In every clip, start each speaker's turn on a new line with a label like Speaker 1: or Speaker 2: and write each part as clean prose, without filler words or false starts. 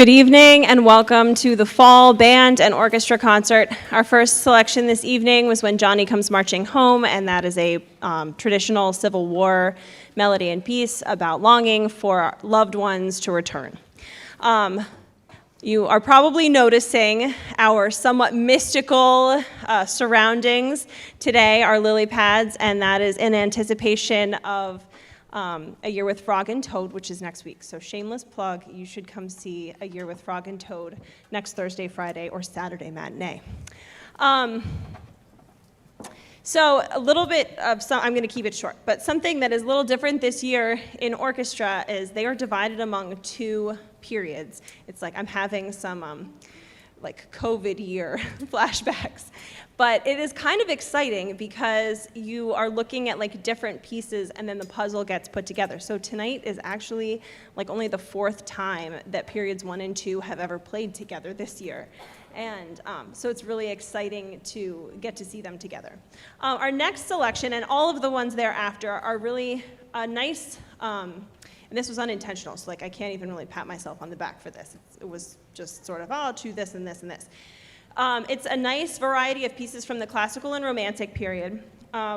Speaker 1: Good evening and welcome to the Fall Band and Orchestra Concert. Our first selection this evening was When Johnny Comes Marching Home, and that is a traditional Civil War melody and piece about longing for loved ones to return. You are probably noticing our somewhat mystical surroundings today, our lily pads, and that is in anticipation of A Year with Frog and Toad, which is next week. So shameless plug, you should come see A Year with Frog and Toad next Thursday, Friday, or Saturday matinee. So a little bit of I'm going to keep it short, but something that is a little different this year in orchestra is they are divided among two periods. It's like I'm having some like COVID year flashbacks. But it is kind of exciting because you are looking at like different pieces and then the puzzle gets put together. So tonight is actually like only the fourth time that periods 1 and 2 have ever played together this year. And so it's really exciting to get to see them together. Our next selection and all of the ones thereafter are really nice, and this was unintentional, so like I can't even really pat myself on the back for this. It was just sort of, oh, I'll choose this and this and this. It's a nice variety of pieces from the classical and romantic period.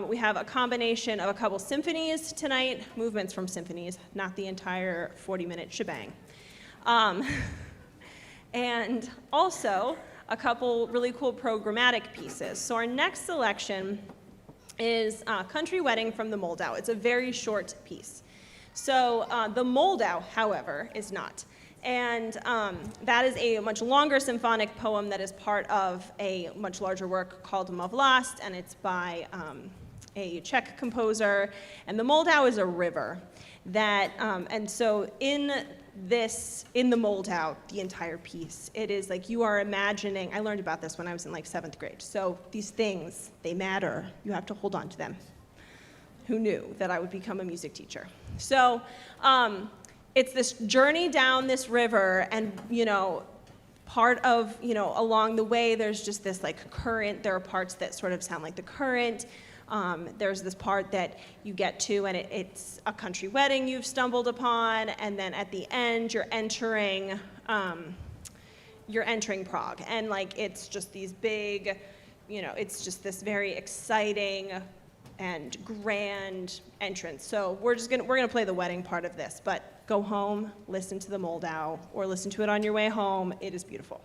Speaker 1: We have a combination of a couple symphonies tonight, movements from symphonies, not the entire 40-minute shebang. And also a couple really cool programmatic pieces. So our next selection is Country Wedding from the Moldau. It's a very short piece. So the Moldau, however, is not. And that is a much longer symphonic poem that is part of a much larger work called Mavlast, and it's by a Czech composer. And the Moldau is a river that, and so in the Moldau, the entire piece, it is like you are imagining, I learned about this when I was in like 7th grade. So these things, they matter. You have to hold on to them. Who knew that I would become a music teacher? So it's this journey down this river, and part of along the way there's just this like current. There are parts that sort of sound like the current. There's this part that you get to, and it's a country wedding you've stumbled upon, and then at the end you're entering Prague, and like it's just these big, it's just this very exciting and grand entrance. So we're gonna play the wedding part of this, but go home, listen to the Moldau, or listen to it on your way home. It is beautiful.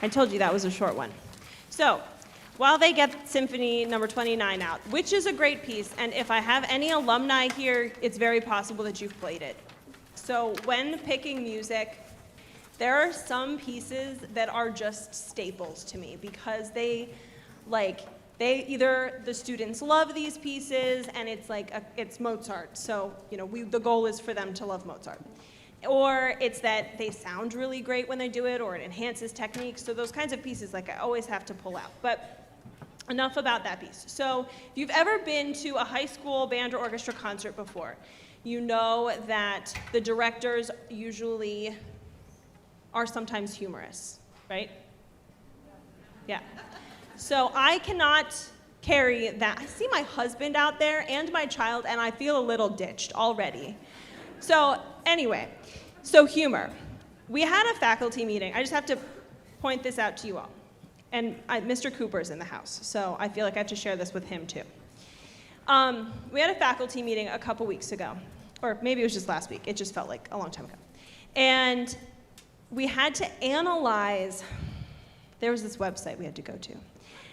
Speaker 1: I told you that was a short one. So, while they get Symphony number 29 out, which is a great piece, and if I have any alumni here, it's very possible that you've played it. So when picking music, there are some pieces that are just staples to me because the students love these pieces and it's Mozart. So, the goal is for them to love Mozart. Or it's that they sound really great when they do it, or it enhances techniques. So those kinds of pieces, I always have to pull out. But enough about that piece. So if you've ever been to a high school band or orchestra concert before, you know that the directors usually are sometimes humorous, right? Yeah. So I cannot carry that. I see my husband out there and my child, and I feel a little ditched already. So anyway, humor. We had a faculty meeting. I just have to point this out to you all. And Mr. Cooper's in the house, so I feel like I have to share this with him too. We had a faculty meeting a couple weeks ago, or maybe it was just last week. It just felt like a long time ago. And we had to analyze, there was this website we had to go to,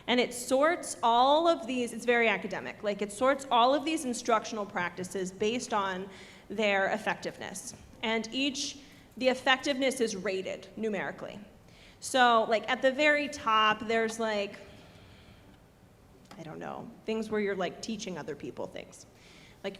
Speaker 1: and it sorts all of these, it's very academic, it sorts all of these instructional practices based on their effectiveness. And the effectiveness is rated numerically. So at the very top, there's I don't know, things where you're teaching other people things.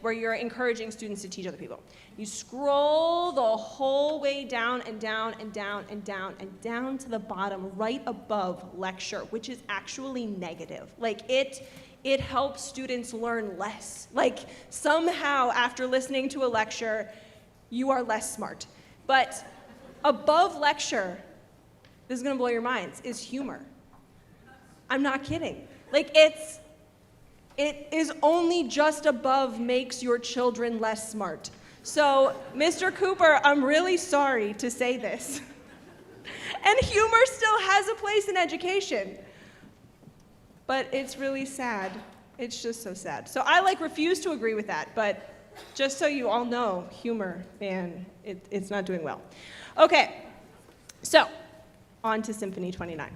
Speaker 1: Where you're encouraging students to teach other people. You scroll the whole way down and down and down and down and down to the bottom right above lecture, which is actually negative. It helps students learn less. Somehow after listening to a lecture, you are less smart. But above lecture, this is gonna blow your minds, is humor. I'm not kidding. It is only just above makes your children less smart. So, Mr. Cooper, I'm really sorry to say this. And humor still has a place in education. But it's really sad. It's just so sad. So I refuse to agree with that, but just so you all know, humor, man, it's not doing well. Okay, so on to Symphony 29.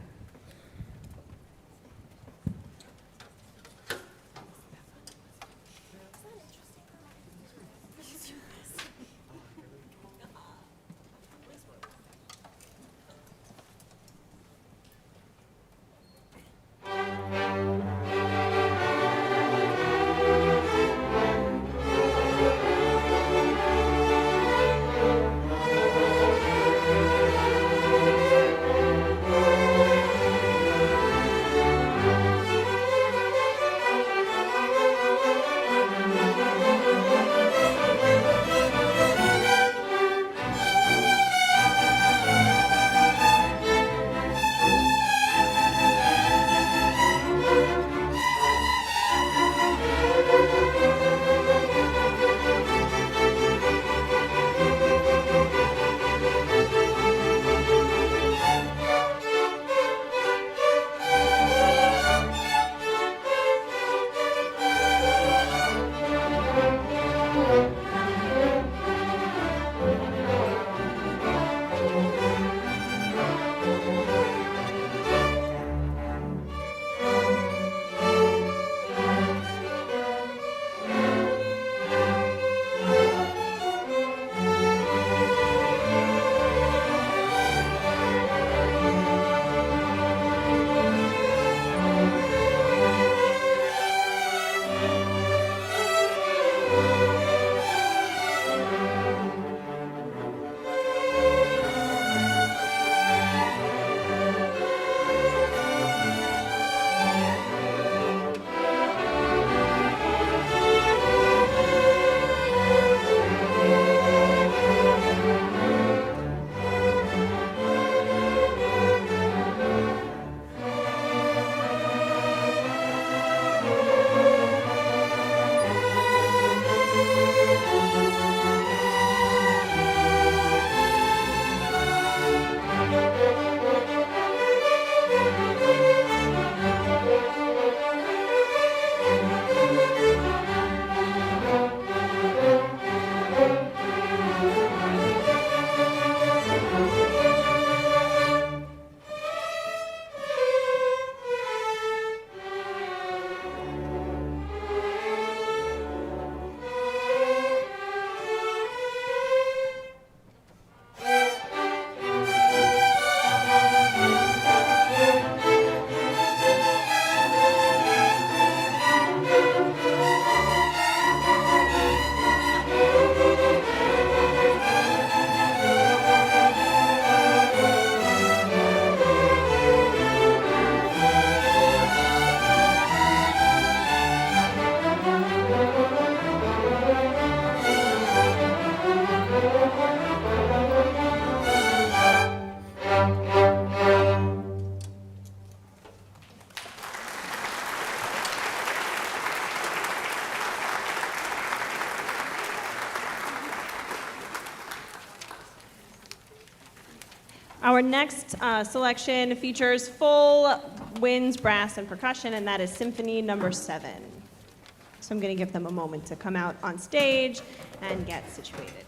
Speaker 1: Our next selection features full winds, brass, and percussion, and that is Symphony number 7. So I'm going to give them a moment to come out on stage and get situated.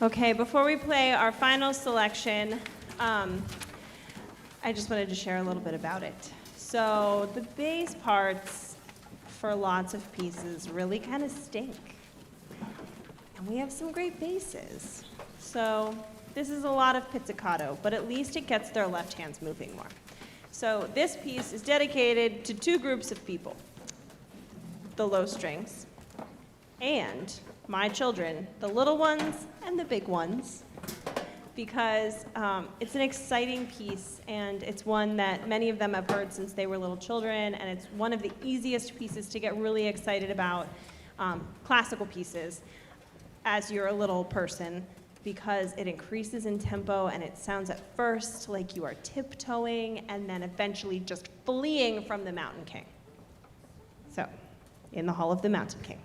Speaker 1: Okay, before we play our final selection, I just wanted to share a little bit about it. So the bass parts for lots of pieces really kind of stink. And we have some great basses. So this is a lot of pizzicato, but at least it gets their left hands moving more. So this piece is dedicated to two groups of people, the low strings and my children, the little ones and the big ones, because it's an exciting piece, and it's one that many of them have heard since they were little children, and it's one of the easiest pieces to get really excited about, classical pieces, as you're a little person, because it increases in tempo, and it sounds at first like you are tiptoeing, and then eventually just fleeing from the Mountain King. So, in the Hall of the Mountain King.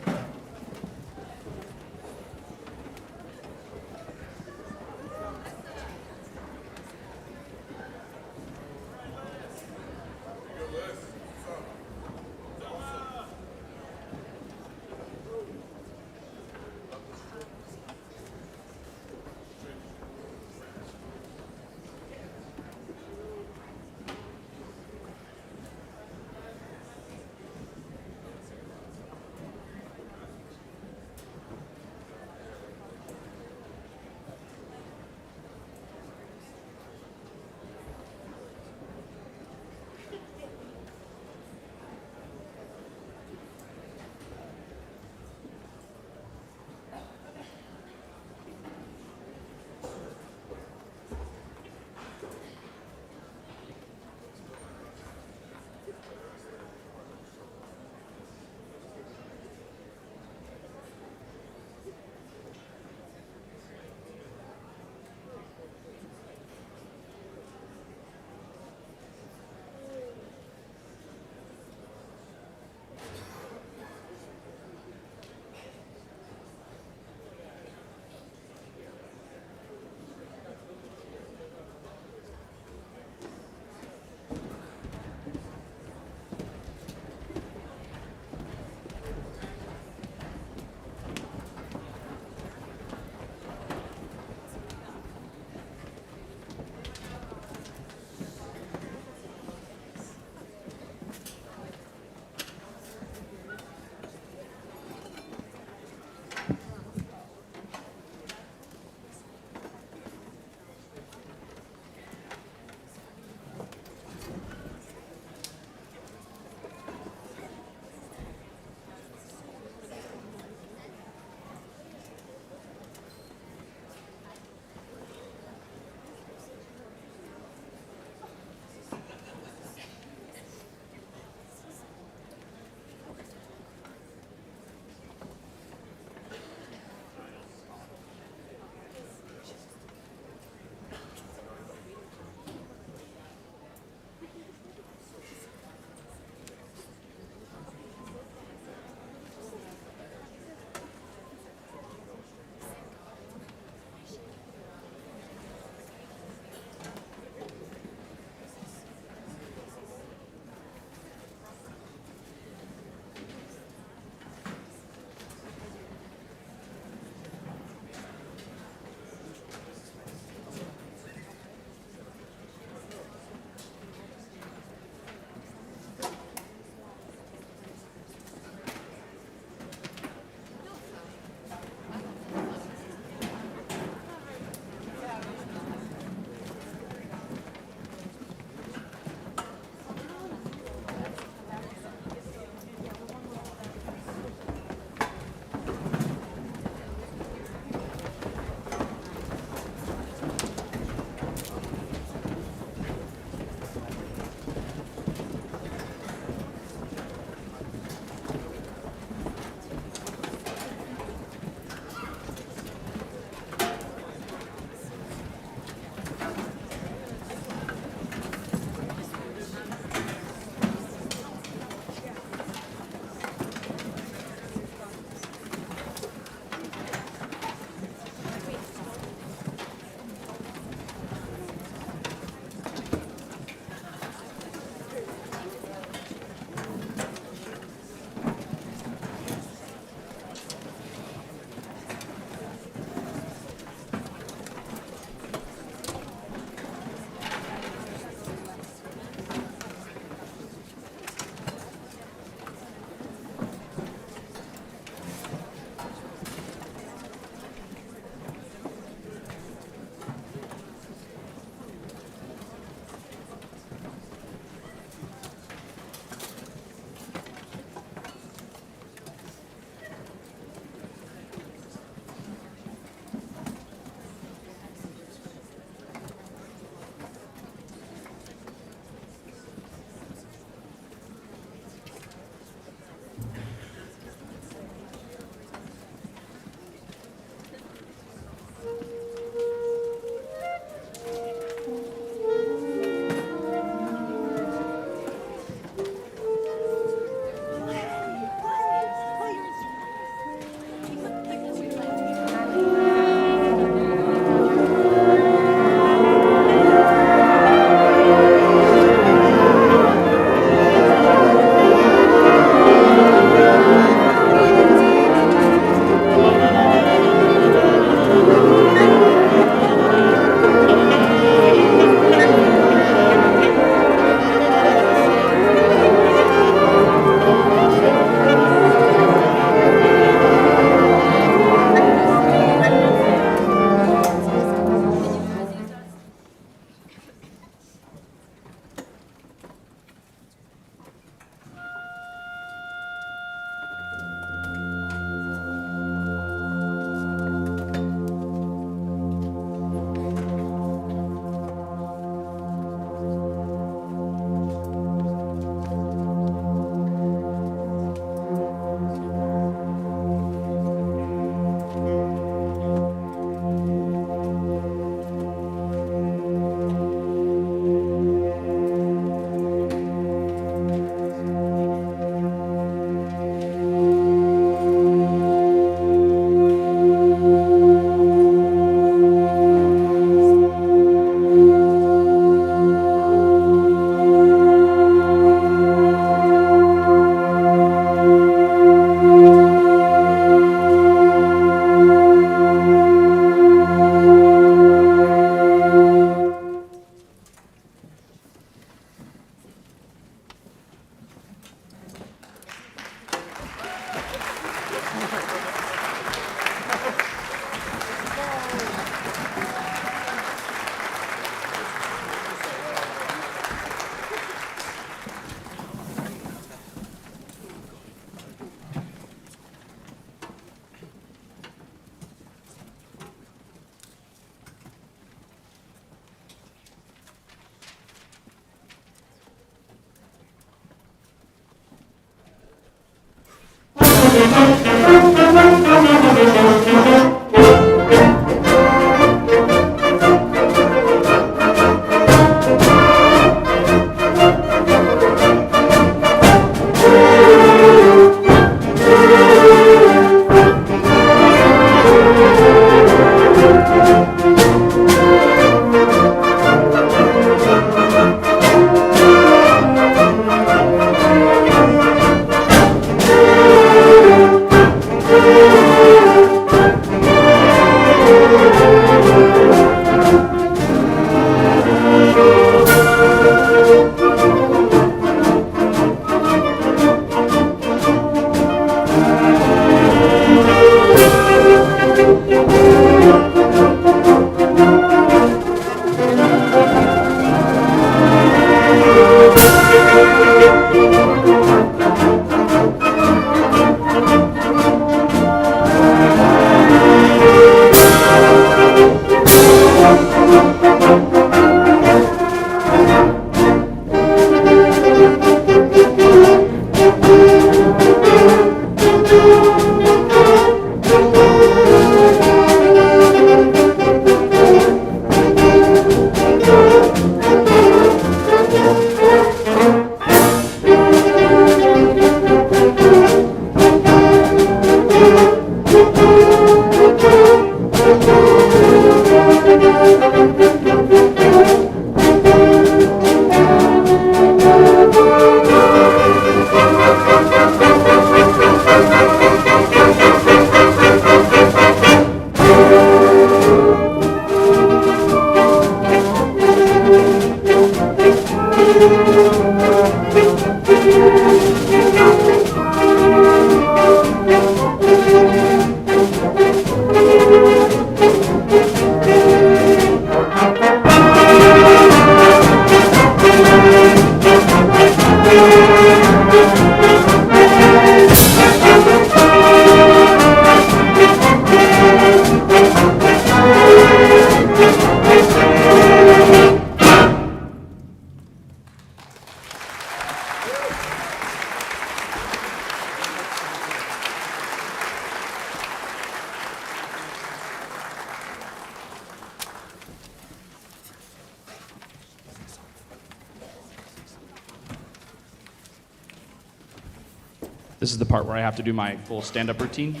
Speaker 2: This is the part where I have to do my full stand-up routine.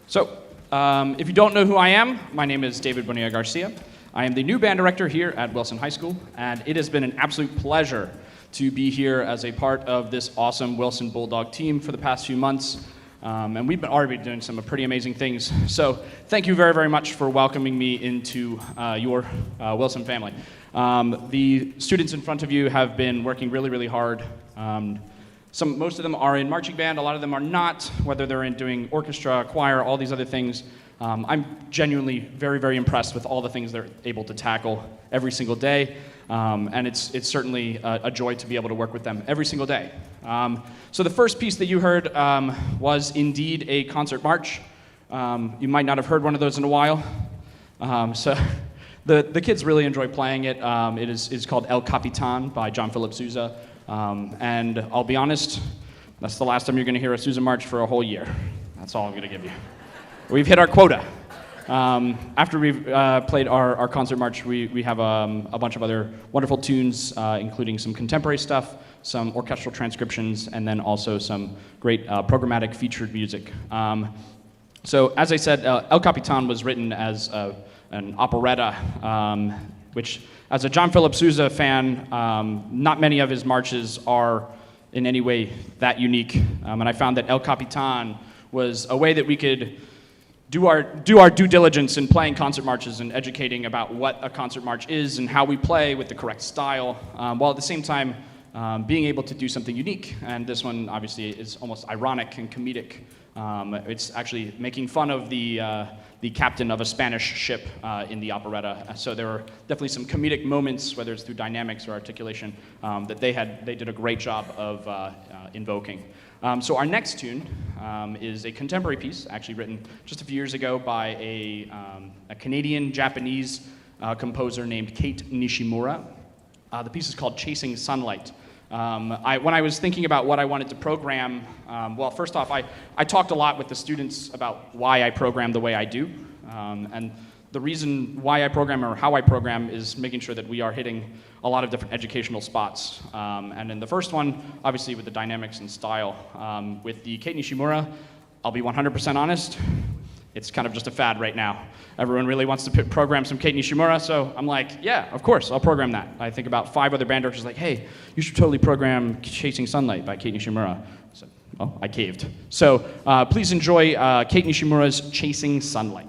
Speaker 2: So, if you don't know who I am, my name is David Bonilla Garcia. I am the new band director here at Wilson High School, and it has been an absolute pleasure to be here as a part of this awesome Wilson Bulldog team for the past few months. And we've been already doing some pretty amazing things. So thank you very, very much for welcoming me into your Wilson family. The students in front of you have been working really, really hard. Most of them are in marching band, a lot of them are not, whether they're in doing orchestra, choir, all these other things. I'm genuinely very, very impressed with all the things they're able to tackle every single day. And it's certainly a joy to be able to work with them every single day. So the first piece that you heard was indeed a concert march. You might not have heard one of those in a while. So the kids really enjoy playing it. It's called El Capitan by John Philip Sousa. And I'll be honest, that's the last time you're going to hear a Sousa march for a whole year. That's all I'm going to give you. We've hit our quota. After we've played our concert march, we have a bunch of other wonderful tunes, including some contemporary stuff, some orchestral transcriptions, and then also some great programmatic featured music. So as I said, El Capitan was written as an operetta, which, as a John Philip Sousa fan, not many of his marches are in any way that unique. And I found that El Capitan was a way that we could do our due diligence in playing concert marches and educating about what a concert march is and how we play with the correct style, while at the same time being able to do something unique. And this one obviously is almost ironic and comedic. It's actually making fun of the captain of a Spanish ship in the operetta. So there were definitely some comedic moments, whether it's through dynamics or articulation, that they did a great job of invoking. So our next tune is a contemporary piece, actually written just a few years ago by a Canadian-Japanese composer named Kate Nishimura. The piece is called Chasing Sunlight. When I was thinking about what I wanted to program, well, first off, I talked a lot with the students about why I program the way I do. And the reason why I program or how I program is making sure that we are hitting a lot of different educational spots. And in the first one, obviously with the dynamics and style. With the Kate Nishimura, I'll be 100% honest, it's kind of just a fad right now. Everyone really wants to program some Kate Nishimura, so I'm like, yeah, of course, I'll program that. I think about 5 other band directors like, hey, you should totally program Chasing Sunlight by Kate Nishimura. So, well, I caved. So please enjoy Kate Nishimura's Chasing Sunlight.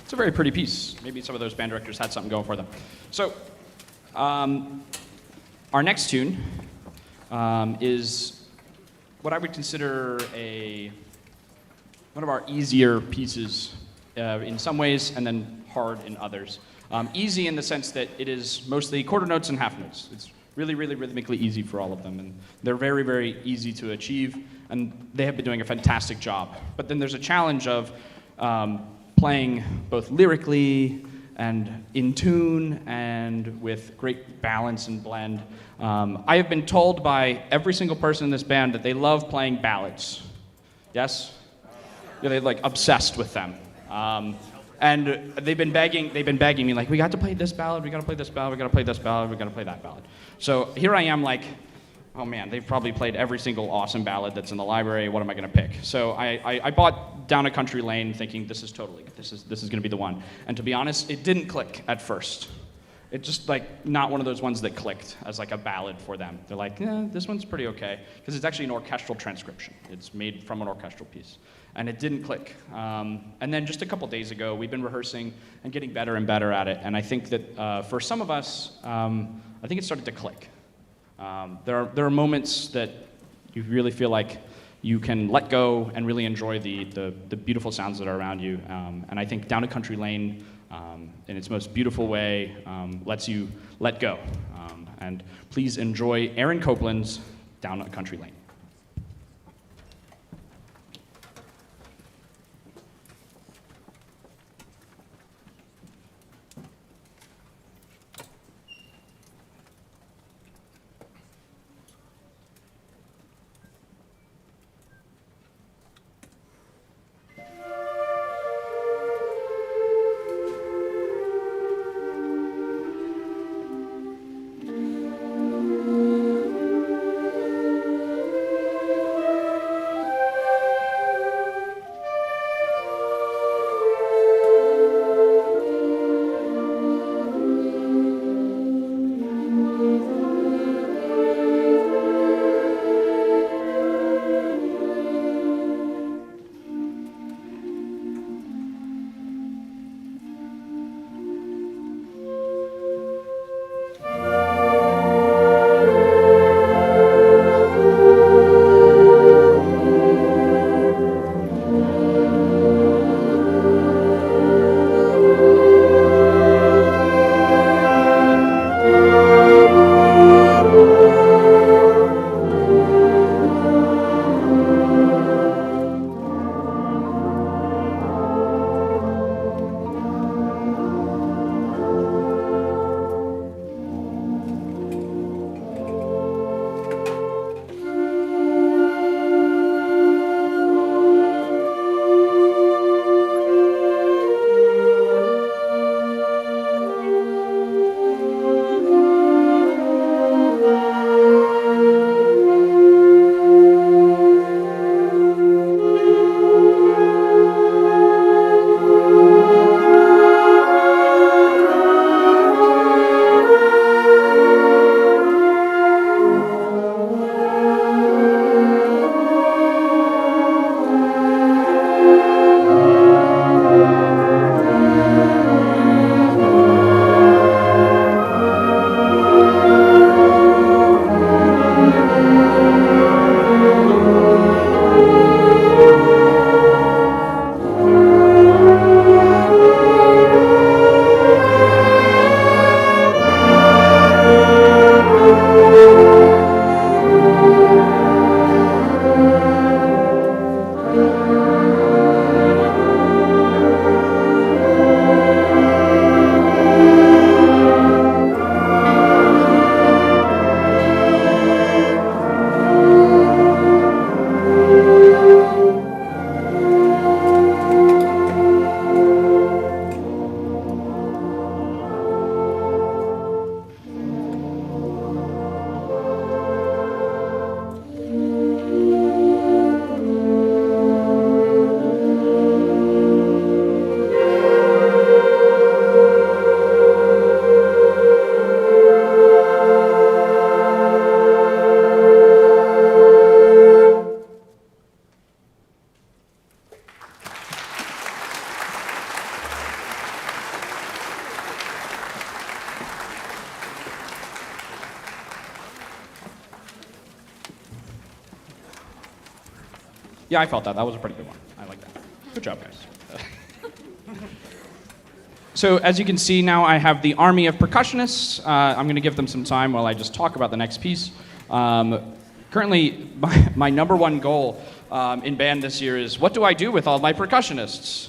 Speaker 2: It's a very pretty piece. Maybe some of those band directors had something going for them. So, our next tune is what I would consider one of our easier pieces in some ways, and then hard in others. Easy in the sense that it is mostly quarter notes and half notes. It's really, really rhythmically easy for all of them, and they're very, very easy to achieve, and they have been doing a fantastic job. But then there's a challenge of playing both lyrically and in tune and with great balance and blend. I have been told by every single person in this band that they love playing ballads. Yes? Yeah, they're like obsessed with them. And they've been begging me, like, we got to play this ballad, we got to play this ballad, we got to play this ballad, we got to play that ballad. So here I am, like, oh man, they've probably played every single awesome ballad that's in the library. What am I going to pick? So I bought Down a Country Lane, thinking this is going to be the one. And to be honest, it didn't click at first. It's just like not one of those ones that clicked as like a ballad for them. They're like, this one's pretty okay, because it's actually an orchestral transcription. It's made from an orchestral piece, and it didn't click. And then just a couple days ago, we've been rehearsing and getting better and better at it. And I think that for some of us, I think it started to click. There are moments that you really feel like you can let go and really enjoy the beautiful sounds that are around you. And I think Down a Country Lane, in its most beautiful way, lets you let go. And please enjoy Aaron Copland's Down a Country Lane. Yeah, I felt that. That was a pretty good one. I like that. Good job, guys. So as you can see now, I have the army of percussionists. I'm going to give them some time while I just talk about the next piece. Currently, my number one goal in band this year is, what do I do with all my percussionists?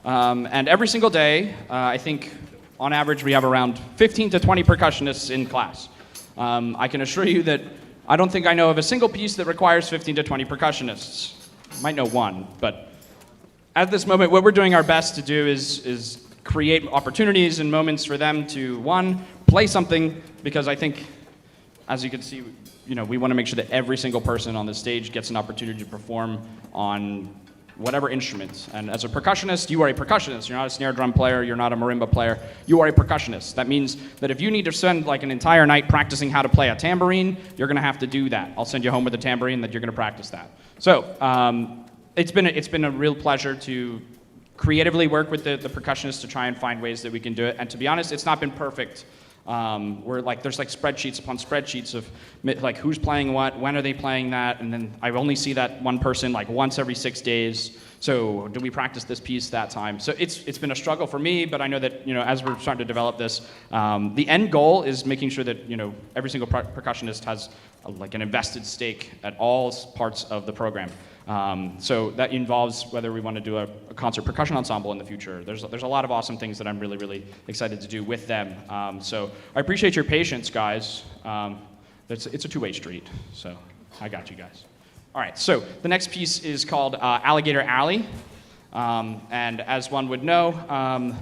Speaker 2: And every single day, I think on average we have around 15 to 20 percussionists in class. I can assure you that I don't think I know of a single piece that requires 15 to 20 percussionists. Might know one, but at this moment, what we're doing our best to do is create opportunities and moments for them to, one, play something, because I think, as you can see, we want to make sure that every single person on the stage gets an opportunity to perform on whatever instrument. And as a percussionist, you are a percussionist. You're not a snare drum player, you're not a marimba player, you are a percussionist. That means that if you need to spend like an entire night practicing how to play a tambourine, you're going to have to do that. I'll send you home with a tambourine that you're going to practice that. So it's been a real pleasure to creatively work with the percussionists to try and find ways that we can do it. And to be honest, it's not been perfect. There's like spreadsheets upon spreadsheets of like who's playing what, when are they playing that, and then I only see that one person like once every 6 days. So do we practice this piece that time? So it's been a struggle for me, but I know that as we're starting to develop this, the end goal is making sure that every single percussionist has like an invested stake at all parts of the program. So that involves whether we want to do a concert percussion ensemble in the future. There's a lot of awesome things that I'm really, really excited to do with them. So I appreciate your patience, guys. It's a two-way street, so I got you guys. All right, so the next piece is called Alligator Alley. And as one would know, I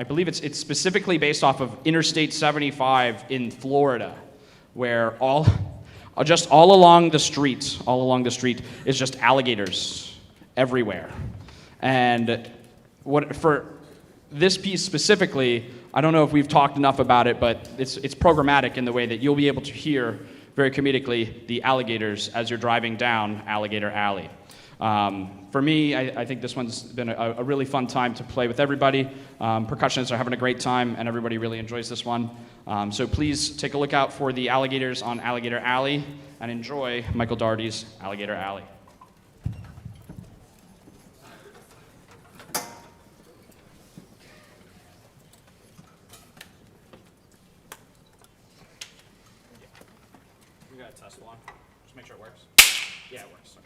Speaker 2: believe it's specifically based off of Interstate 75 in Florida, where all along the street is just alligators everywhere. And for this piece specifically, I don't know if we've talked enough about it, but it's programmatic in the way that you'll be able to hear very comedically the alligators as you're driving down Alligator Alley. For me, I think this one's been a really fun time to play with everybody. Percussionists are having a great time, and everybody really enjoys this one. So please take a look out for the alligators on Alligator Alley, and enjoy Michael Daugherty's Alligator Alley. We got a test one. Just make sure it works. Yeah, it works.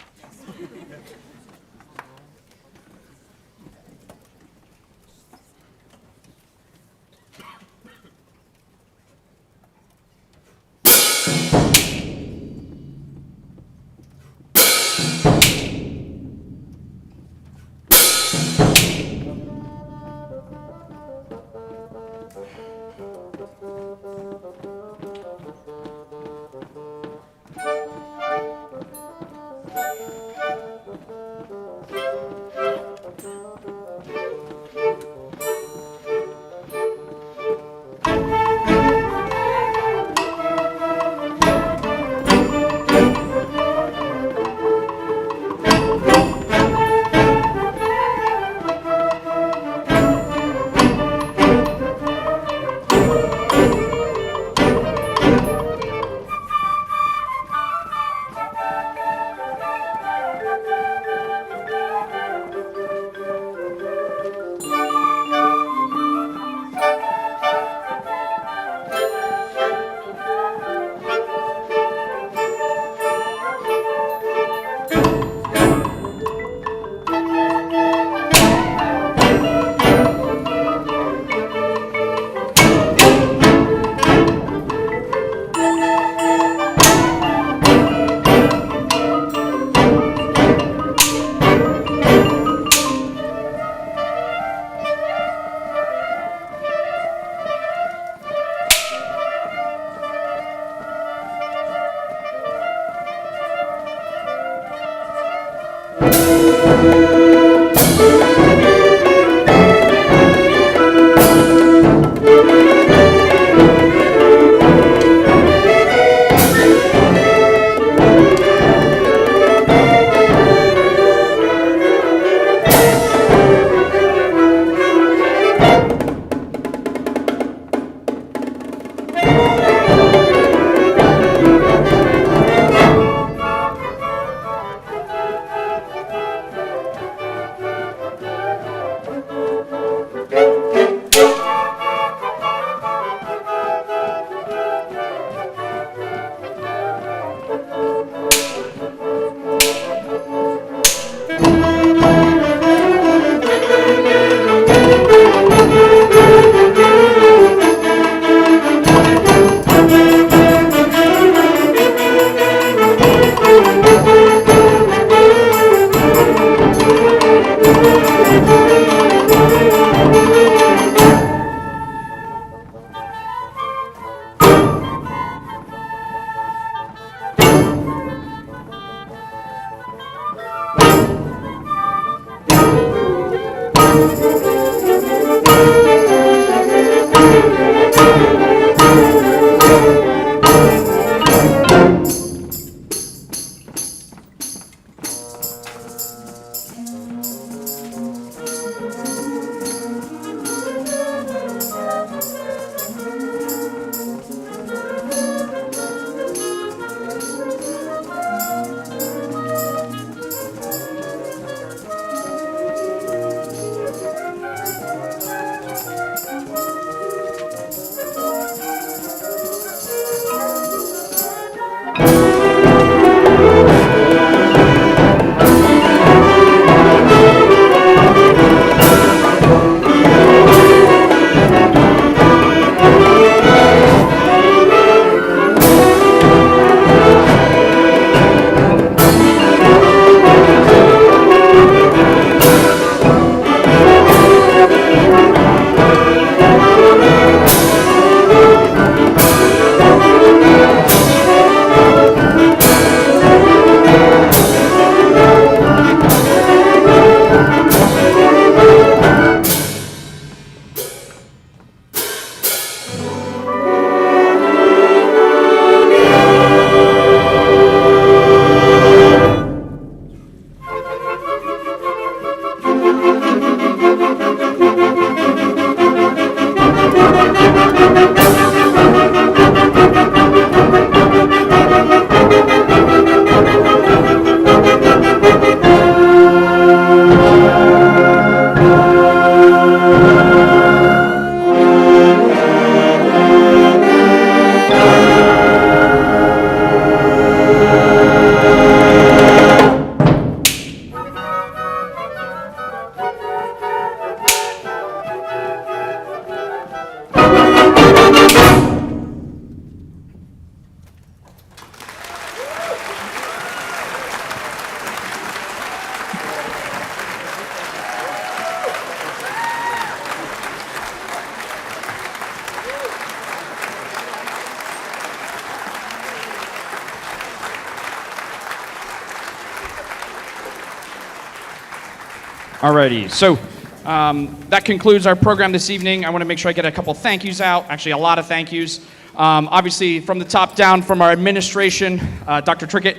Speaker 2: Alrighty, so that concludes our program this evening. I want to make sure I get a couple thank yous out, actually a lot of thank yous. Obviously, from the top down, from our administration, Dr. Trickett,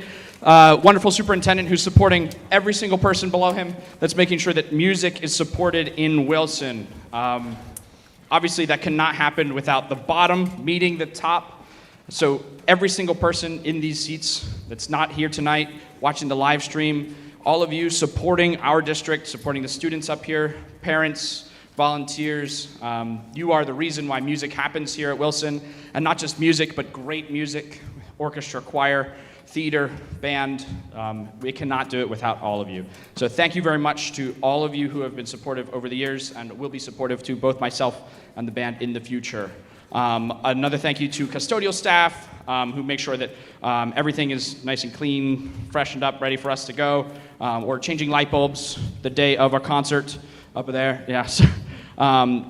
Speaker 2: wonderful superintendent who's supporting every single person below him, that's making sure that music is supported in Wilson. Obviously, that cannot happen without the bottom meeting the top. So every single person in these seats that's not here tonight, watching the live stream, all of you supporting our district, supporting the students up here, parents, volunteers, you are the reason why music happens here at Wilson, and not just music, but great music, orchestra, choir, theater, band. We cannot do it without all of you. So thank you very much to all of you who have been supportive over the years and will be supportive to both myself and the band in the future. Another thank you to custodial staff who make sure that everything is nice and clean, freshened up, ready for us to go. Or changing light bulbs the day of our concert up there. Yeah, so,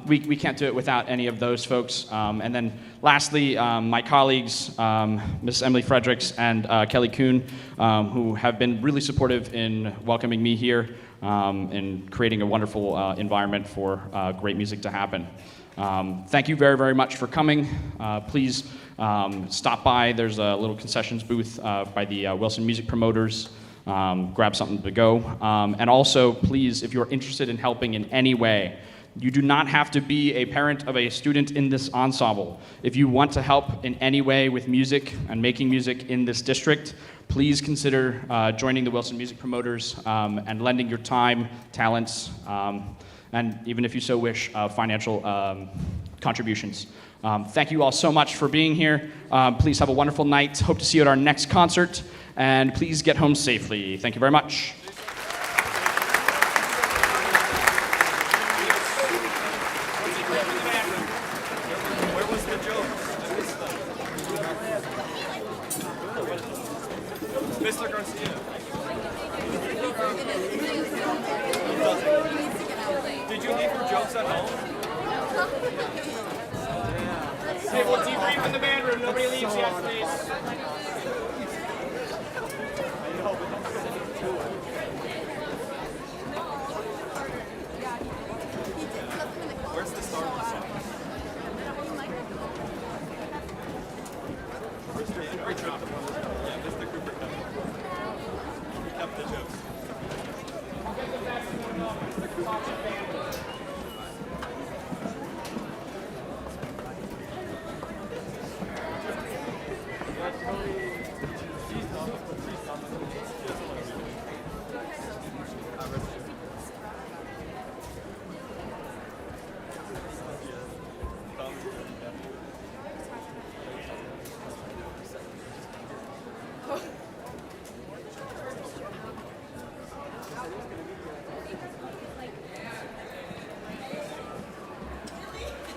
Speaker 2: we can't do it without any of those folks. And then lastly, my colleagues, Ms. Emily Fredericks and Kelly Kuhn, who have been really supportive in welcoming me here and creating a wonderful environment for great music to happen. Thank you very, very much for coming. Please stop by. There's a little concessions booth by the Wilson Music Promoters. Grab something to go. And also, please, if you're interested in helping in any way, you do not have to be a parent of a student in this ensemble. If you want to help in any way with music and making music in this district, please consider joining the Wilson Music Promoters and lending your time, talents, and even if you so wish, financial contributions. Thank you all so much for being here. Please have a wonderful night. Hope to see you at our next concert. And please get home safely. Thank you very much.
Speaker 3: Where was the joke? Mr. Garcia. Did you leave your jokes at home? Hey, we'll debrief in the band room. Nobody leaves yet, please.